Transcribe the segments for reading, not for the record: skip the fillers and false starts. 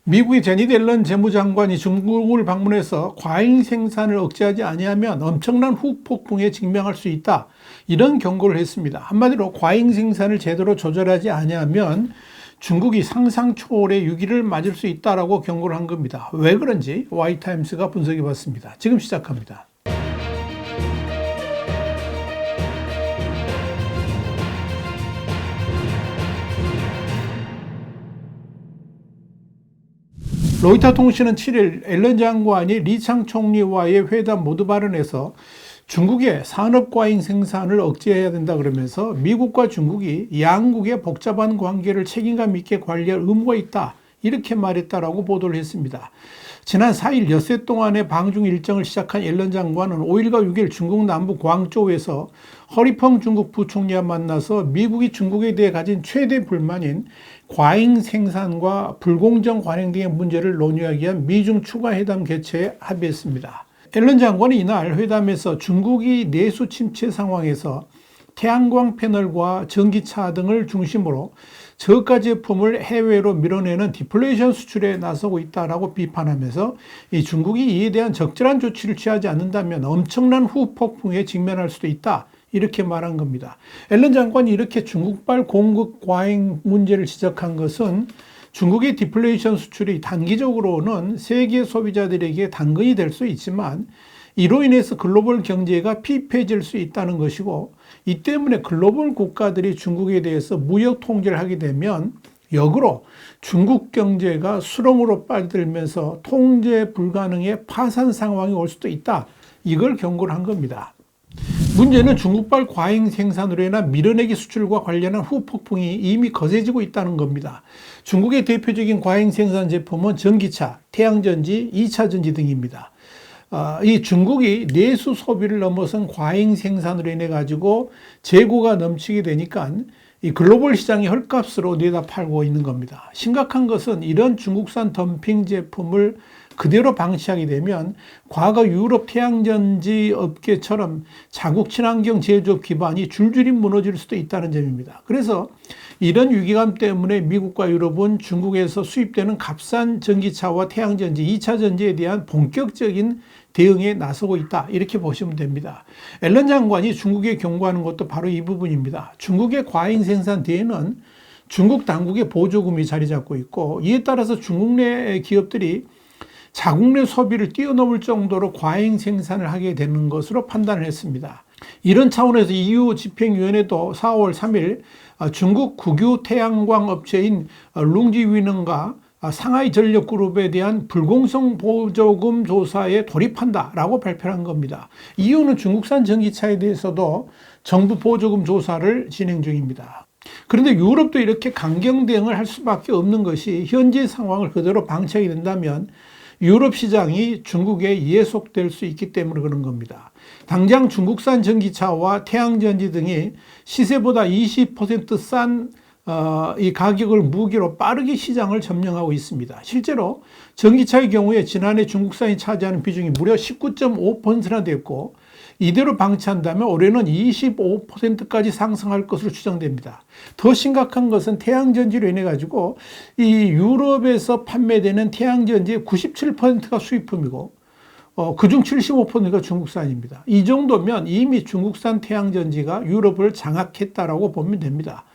미국의 제닛 옐런 재무장관이 중국을 방문해서 과잉 생산을 억제하지 아니하면 엄청난 후폭풍에 직면할 수 있다. 이런 경고를 했습니다. 한마디로 과잉 생산을 제대로 조절하지 아니하면 중국이 상상 초월의 위기를 맞을 수 있다라고 경고를 한 겁니다. 왜 그런지 와이타임스가 분석해 봤습니다. 지금 시작합니다. 로이터 통신은 7일 앨런 장관이 리창 총리와의 회담 모두 발언에서 중국의 산업 과잉 생산을 억제해야 된다 그러면서 미국과 중국이 양국의 복잡한 관계를 책임감 있게 관리할 의무가 있다. 이렇게 말했다라고 보도를 했습니다. 지난 4일 엿새 동안의 방중 일정을 시작한 앨런 장관은 5일과 6일 중국 남부 광저우에서 허리펑 중국 부총리와 만나서 미국이 중국에 대해 가진 최대 불만인 과잉 생산과 불공정 관행 등의 문제를 논의하기 위한 미중 추가 회담 개최에 합의했습니다. 앨런 장관은 이날 회담에서 중국이 내수 침체 상황에서 태양광 패널과 전기차 등을 중심으로 저가 제품을 해외로 밀어내는 디플레이션 수출에 나서고 있다라고 비판하면서 이 중국이 이에 대한 적절한 조치를 취하지 않는다면 엄청난 후폭풍에 직면할 수도 있다. 이렇게 말한 겁니다. 앨런 장관이 이렇게 중국발 공급 과잉 문제를 지적한 것은 중국의 디플레이션 수출이 단기적으로는 세계 소비자들에게 당근이 될 수 있지만 이로 인해서 글로벌 경제가 피폐해질 수 있다는 것이고 이 때문에 글로벌 국가들이 중국에 대해서 무역 통제를 하게 되면 역으로 중국 경제가 수렁으로 빠져들면서 통제 불가능의 파산 상황이 올 수도 있다. 이걸 경고를 한 겁니다. 문제는 중국발 과잉 생산으로 인한 밀어내기 수출과 관련한 후폭풍이 이미 거세지고 있다는 겁니다. 중국의 대표적인 과잉 생산 제품은 전기차, 태양전지, 2차전지 등입니다. 이 중국이 내수 소비를 넘어선 과잉 생산으로 인해 가지고 재고가 넘치게 되니까 이 글로벌 시장의 헐값으로 내다 팔고 있는 겁니다. 심각한 것은 이런 중국산 덤핑 제품을 그대로 방치하게 되면 과거 유럽 태양전지 업계처럼 자국 친환경 제조업 기반이 줄줄이 무너질 수도 있다는 점입니다. 그래서 이런 위기감 때문에 미국과 유럽은 중국에서 수입되는 값싼 전기차와 태양전지, 2차 전지에 대한 본격적인 대응에 나서고 있다. 이렇게 보시면 됩니다. 앨런 장관이 중국에 경고하는 것도 바로 이 부분입니다. 중국의 과잉 생산 뒤에는 중국 당국의 보조금이 자리 잡고 있고 이에 따라서 중국 내 기업들이 자국 내 소비를 뛰어넘을 정도로 과잉 생산을 하게 되는 것으로 판단을 했습니다. 이런 차원에서 EU 집행위원회도 4월 3일 중국 국유 태양광 업체인 룽지위능과 상하이 전력그룹에 대한 불공정 보조금 조사에 돌입한다라고 발표한 겁니다. EU는 중국산 전기차에 대해서도 정부 보조금 조사를 진행 중입니다. 그런데 유럽도 이렇게 강경 대응을 할 수밖에 없는 것이 현재 상황을 그대로 방치하게 된다면 유럽 시장이 중국에 예속될 수 있기 때문에 그런 겁니다. 당장 중국산 전기차와 태양전지 등이 시세보다 20% 싼 이 가격을 무기로 빠르게 시장을 점령하고 있습니다. 실제로 전기차의 경우에 지난해 중국산이 차지하는 비중이 무려 19.5%나 됐고 이대로 방치한다면 올해는 25%까지 상승할 것으로 추정됩니다. 더 심각한 것은 태양전지로 인해 가지고 이 유럽에서 판매되는 태양전지의 97%가 수입품이고 그중 75%가 중국산입니다. 이 정도면 이미 중국산 태양전지가 유럽을 장악했다라고 보면 됩니다.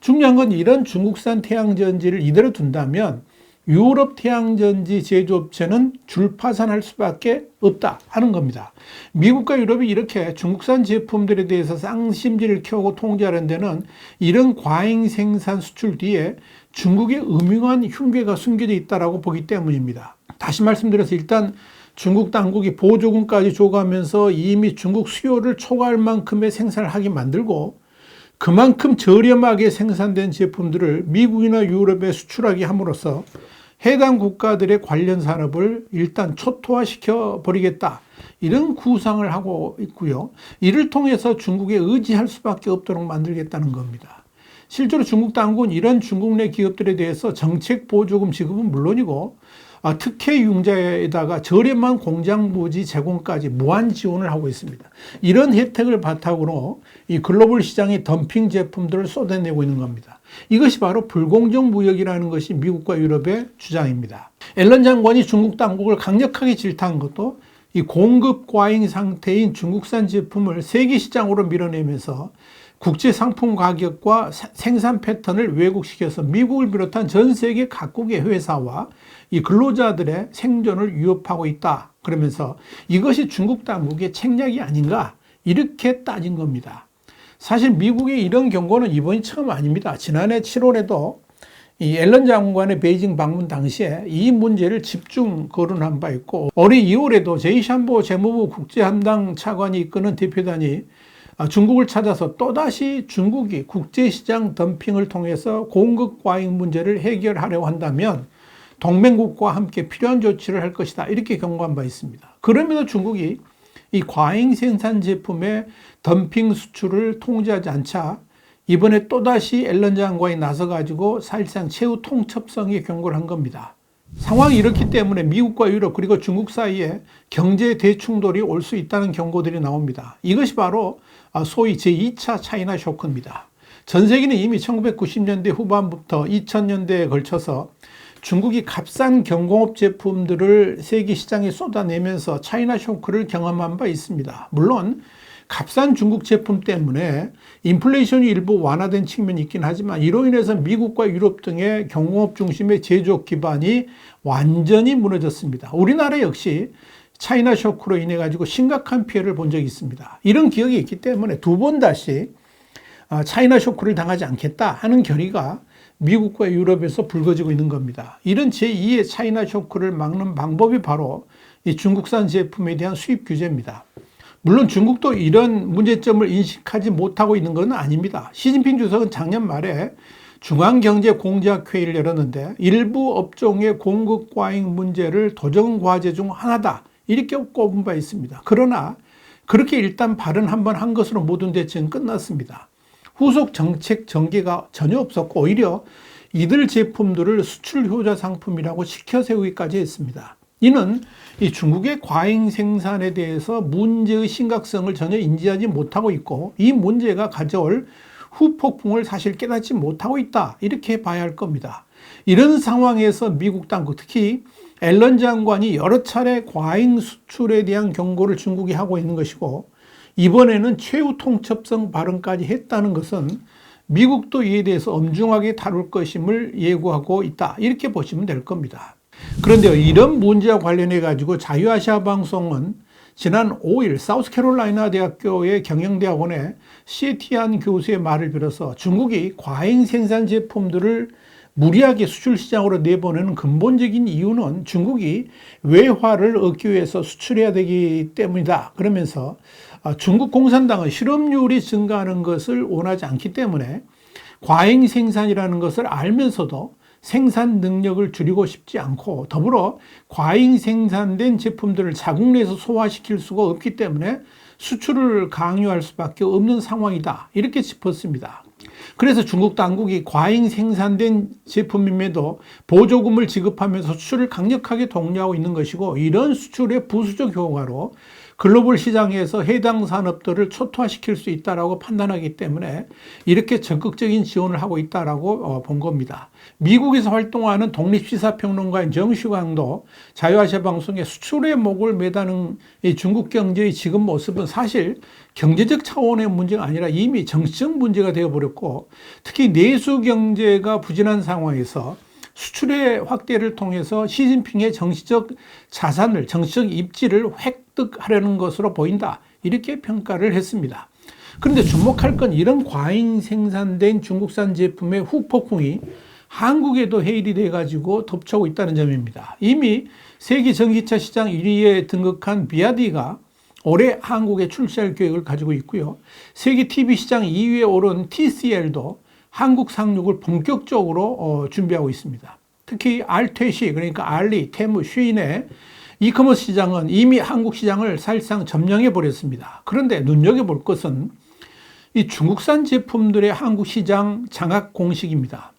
중요한 건 이런 중국산 태양전지를 이대로 둔다면 유럽 태양전지 제조업체는 줄파산할 수밖에 없다 하는 겁니다. 미국과 유럽이 이렇게 중국산 제품들에 대해서 쌍심지를 켜고 통제하는 데는 이런 과잉 생산 수출 뒤에 중국의 음흉한 흉계가 숨겨져 있다고 보기 때문입니다. 다시 말씀드려서 일단 중국 당국이 보조금까지 줘가면서 이미 중국 수요를 초과할 만큼의 생산을 하게 만들고 그만큼 저렴하게 생산된 제품들을 미국이나 유럽에 수출하게 함으로써 해당 국가들의 관련 산업을 일단 초토화시켜 버리겠다. 이런 구상을 하고 있고요. 이를 통해서 중국에 의지할 수밖에 없도록 만들겠다는 겁니다. 실제로 중국 당국은 이런 중국 내 기업들에 대해서 정책 보조금 지급은 물론이고 특혜 융자에다가 저렴한 공장 부지 제공까지 무한 지원을 하고 있습니다. 이런 혜택을 바탕으로 이 글로벌 시장의 덤핑 제품들을 쏟아내고 있는 겁니다. 이것이 바로 불공정 무역이라는 것이 미국과 유럽의 주장입니다. 앨런 장관이 중국 당국을 강력하게 질타한 것도 이 공급 과잉 상태인 중국산 제품을 세계 시장으로 밀어내면서 국제 상품 가격과 생산 패턴을 왜곡시켜서 미국을 비롯한 전 세계 각국의 회사와 이 근로자들의 생존을 위협하고 있다. 그러면서 이것이 중국 당국의 책략이 아닌가 이렇게 따진 겁니다. 사실 미국의 이런 경고는 이번이 처음 아닙니다. 지난해 7월에도 이 앨런 장관의 베이징 방문 당시에 이 문제를 집중 거론한 바 있고, 올해 2월에도 제이샴보 재무부 국제함당 차관이 이끄는 대표단이 중국을 찾아서 또다시 중국이 국제시장 덤핑을 통해서 공급 과잉 문제를 해결하려고 한다면 동맹국과 함께 필요한 조치를 할 것이다. 이렇게 경고한 바 있습니다. 그러면서 중국이 이 과잉 생산 제품의 덤핑 수출을 통제하지 않자 이번에 또다시 앨런 장관이 나서가지고 사실상 최후 통첩성의 경고를 한 겁니다. 상황이 이렇기 때문에 미국과 유럽 그리고 중국 사이에 경제 대충돌이 올 수 있다는 경고들이 나옵니다. 이것이 바로 소위 제2차 차이나 쇼크입니다. 전 세계는 이미 1990년대 후반부터 2000년대에 걸쳐서 중국이 값싼 경공업 제품들을 세계 시장에 쏟아내면서 차이나 쇼크를 경험한 바 있습니다. 물론 값싼 중국 제품 때문에 인플레이션이 일부 완화된 측면이 있긴 하지만 이로 인해서 미국과 유럽 등의 경공업 중심의 제조업 기반이 완전히 무너졌습니다. 우리나라 역시 차이나 쇼크로 인해 가지고 심각한 피해를 본 적이 있습니다. 이런 기억이 있기 때문에 두 번 다시 차이나 쇼크를 당하지 않겠다 하는 결의가 미국과 유럽에서 불거지고 있는 겁니다. 이런 제2의 차이나 쇼크를 막는 방법이 바로 이 중국산 제품에 대한 수입 규제입니다. 물론 중국도 이런 문제점을 인식하지 못하고 있는 건 아닙니다. 시진핑 주석은 작년 말에 중앙경제공작회의를 열었는데 일부 업종의 공급 과잉 문제를 도전과제 중 하나다 이렇게 꼽은 바 있습니다. 그러나 그렇게 일단 발언 한번 한 것으로 모든 대책은 끝났습니다. 후속 정책 전개가 전혀 없었고 오히려 이들 제품들을 수출 효자 상품이라고 시켜 세우기까지 했습니다. 이는 이 중국의 과잉 생산에 대해서 문제의 심각성을 전혀 인지하지 못하고 있고 이 문제가 가져올 후폭풍을 사실 깨닫지 못하고 있다 이렇게 봐야 할 겁니다. 이런 상황에서 미국 당국 특히 앨런 장관이 여러 차례 과잉 수출에 대한 경고를 중국이 하고 있는 것이고 이번에는 최후 통첩성 발언까지 했다는 것은 미국도 이에 대해서 엄중하게 다룰 것임을 예고하고 있다 이렇게 보시면 될 겁니다. 그런데 이런 문제와 관련해 가지고 자유아시아 방송은 지난 5일 사우스캐롤라이나 대학교의 경영대학원의 시에티안 교수의 말을 빌어서 중국이 과잉 생산 제품들을 무리하게 수출 시장으로 내보내는 근본적인 이유는 중국이 외화를 얻기 위해서 수출해야 되기 때문이다. 그러면서 중국 공산당은 실업률이 증가하는 것을 원하지 않기 때문에 과잉 생산이라는 것을 알면서도 생산 능력을 줄이고 싶지 않고 더불어 과잉 생산된 제품들을 자국 내에서 소화시킬 수가 없기 때문에 수출을 강요할 수밖에 없는 상황이다. 이렇게 짚었습니다. 그래서 중국 당국이 과잉 생산된 제품임에도 보조금을 지급하면서 수출을 강력하게 독려하고 있는 것이고 이런 수출의 부수적 효과로 글로벌 시장에서 해당 산업들을 초토화시킬 수 있다고 판단하기 때문에 이렇게 적극적인 지원을 하고 있다고 본 겁니다. 미국에서 활동하는 독립시사평론가인 정슈광도 자유아시아 방송에 수출의 목을 매다는 이 중국 경제의 지금 모습은 사실 경제적 차원의 문제가 아니라 이미 정치적 문제가 되어버렸고 특히 내수 경제가 부진한 상황에서 수출의 확대를 통해서 시진핑의 정치적 자산을, 정치적 입지를 획득하려는 것으로 보인다. 이렇게 평가를 했습니다. 그런데 주목할 건 이런 과잉 생산된 중국산 제품의 후폭풍이 한국에도 해일이 돼가지고 덮쳐오고 있다는 점입니다. 이미 세계 전기차 시장 1위에 등극한 비아디가 올해 한국에 출시할 계획을 가지고 있고요. 세계 TV 시장 2위에 오른 TCL도 한국 상륙을 본격적으로 준비하고 있습니다. 특히 알퇴시 그러니까 알리, 테무, 쉬인의 이커머스 시장은 이미 한국 시장을 사실상 점령해 버렸습니다. 그런데 눈여겨볼 것은 이 중국산 제품들의 한국 시장 장악 공식입니다.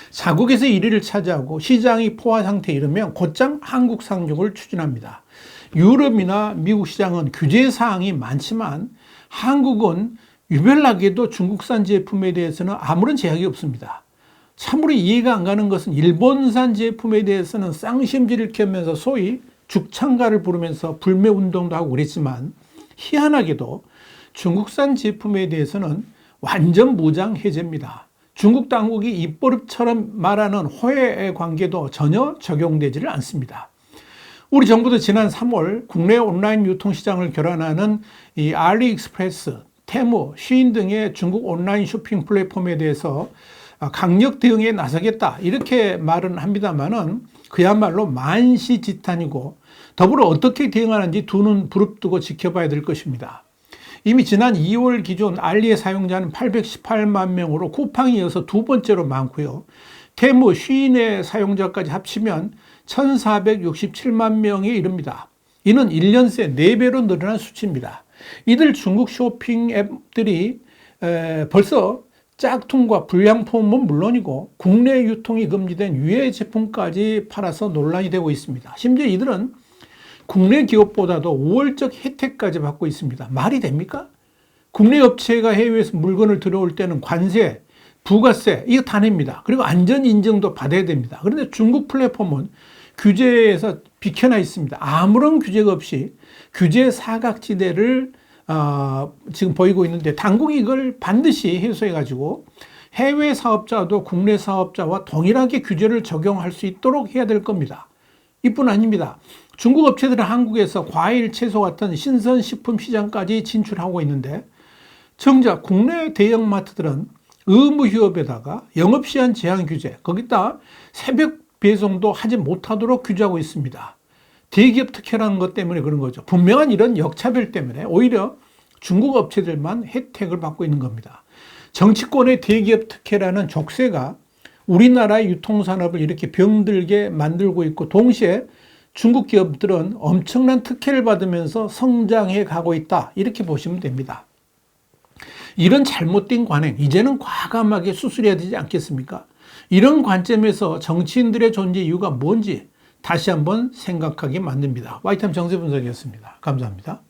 자국에서 1위를 차지하고 시장이 포화 상태에 이르면 곧장 한국 상륙을 추진합니다. 유럽이나 미국 시장은 규제 사항이 많지만 한국은 유별나게도 중국산 제품에 대해서는 아무런 제약이 없습니다. 참으로 이해가 안 가는 것은 일본산 제품에 대해서는 쌍심지를 켜면서 소위 죽창가를 부르면서 불매운동도 하고 그랬지만 희한하게도 중국산 제품에 대해서는 완전 무장 해제입니다. 중국 당국이 입버릇처럼 말하는 호혜 관계도 전혀 적용되지를 않습니다. 우리 정부도 지난 3월 국내 온라인 유통시장을 결합하는 이 알리익스프레스, 테무, 쉬인 등의 중국 온라인 쇼핑 플랫폼에 대해서 강력 대응에 나서겠다 이렇게 말은 합니다만은 그야말로 만시지탄이고 더불어 어떻게 대응하는지 두 눈 부릅뜨고 지켜봐야 될 것입니다. 이미 지난 2월 기준 알리의 사용자는 818만 명으로 쿠팡이 이어서 두 번째로 많고요. 테무, 쉬인의 사용자까지 합치면 1467만 명에 이릅니다. 이는 1년 새 4배로 늘어난 수치입니다. 이들 중국 쇼핑 앱들이 벌써 짝퉁과 불량품은 물론이고 국내 유통이 금지된 유해 제품까지 팔아서 논란이 되고 있습니다. 심지어 이들은 국내 기업보다도 우월적 혜택까지 받고 있습니다. 말이 됩니까? 국내 업체가 해외에서 물건을 들어올 때는 관세, 부가세 이거 다 냅니다. 그리고 안전 인증도 받아야 됩니다. 그런데 중국 플랫폼은 규제에서 비켜나 있습니다. 아무런 규제가 없이 규제 사각지대를 지금 보이고 있는데 당국이 이걸 반드시 해소해 가지고 해외 사업자도 국내 사업자와 동일하게 규제를 적용할 수 있도록 해야 될 겁니다. 이뿐 아닙니다. 중국 업체들은 한국에서 과일, 채소 같은 신선식품 시장까지 진출하고 있는데 정작 국내 대형마트들은 의무휴업에다가 영업시간 제한 규제, 거기다 새벽 배송도 하지 못하도록 규제하고 있습니다. 대기업 특혜라는 것 때문에 그런 거죠. 분명한 이런 역차별 때문에 오히려 중국 업체들만 혜택을 받고 있는 겁니다. 정치권의 대기업 특혜라는 족쇄가 우리나라의 유통산업을 이렇게 병들게 만들고 있고 동시에 중국 기업들은 엄청난 특혜를 받으면서 성장해 가고 있다. 이렇게 보시면 됩니다. 이런 잘못된 관행, 이제는 과감하게 수술해야 되지 않겠습니까? 이런 관점에서 정치인들의 존재 이유가 뭔지 다시 한번 생각하게 만듭니다. YTN 정세분석이었습니다. 감사합니다.